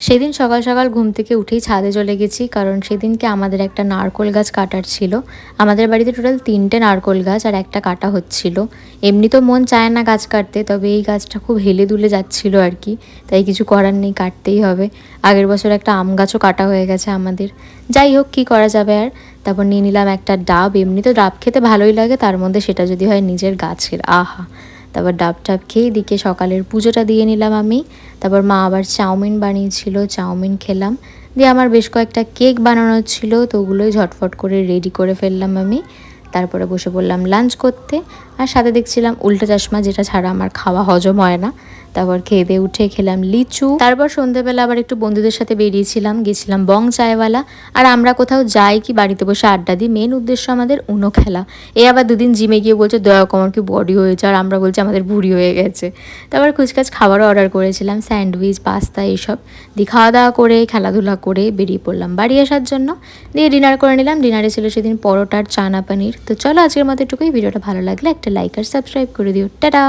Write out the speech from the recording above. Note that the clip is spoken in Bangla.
সেদিন সকাল সকাল ঘুম থেকে উঠেই ছাদে চলে গেছি, কারণ সেদিনকে আমাদের একটা নারকোল গাছ কাটার ছিল। আমাদের বাড়িতে টোটাল 3টে নারকোল গাছ আর একটা কাটা হচ্ছিল। এমনি তো মন চায় না গাছ কাটতে, তবে এই গাছটা খুব হেলে দুলে যাচ্ছিল আর কি, তাই কিছু করার নেই, কাটতেই হবে। আগের বছর একটা আম গাছও কাটা হয়ে গেছে আমাদের। যাই হোক, কী করা যাবে আর। তারপর নিয়ে নিলাম একটা ডাব। এমনি তো ডাব খেতে ভালোই লাগে, তার মধ্যে সেটা যদি হয় নিজের গাছের, আহা। তারপর ডাব টাব খেয়ে দিকে সকালের পুজোটা দিয়ে নিলাম আমি। তারপর মা আবার চাউমিন বানিয়েছিল, চাউমিন খেলাম। দিয়ে আমার বেশ কয়েকটা কেক বানানোর ছিল, তো ওগুলোই ঝটফট করে রেডি করে ফেললাম আমি। তারপরে বসে পড়লাম লাঞ্চ করতে। আর সাথে দেখছিলাম উল্টো চশমা, যেটা ছাড়া আমার খাওয়া হজম হয় না। তারপর খেয়ে দিয়ে উঠে খেলাম লিচু। তারপর সন্ধ্যেবেলা আবার একটু বন্ধুদের সাথে বেরিয়েছিলাম, গেছিলাম বং চায়ওয়ালা। আর আমরা কোথাও যাই কি বাড়িতে বসে আড্ডা দিই, মেন উদ্দেশ্য আমাদের উনো খেলা। এ আবার দুদিন জিমে গিয়ে বলছে দয়া কমার কি বডি হয়েছে, আর আমরা বলছি আমাদের ভুঁড়ি হয়ে গেছে। তারপর কুচকাচ খাবারও অর্ডার করেছিলাম, স্যান্ডউইচ, পাস্তা, এইসব দিয়ে খাওয়া দাওয়া করে খেলাধুলা করে বেরিয়ে পড়লাম বাড়ি আসার জন্য। দিয়ে ডিনার করে নিলাম। ডিনারে ছিল সেদিন পরোটার চানা পানির। তো চলো আজকের মতো এটুকুই। ভিডিওটা ভালো লাগলে একটা লাইক আর সাবস্ক্রাইব করে দিও। টাটা।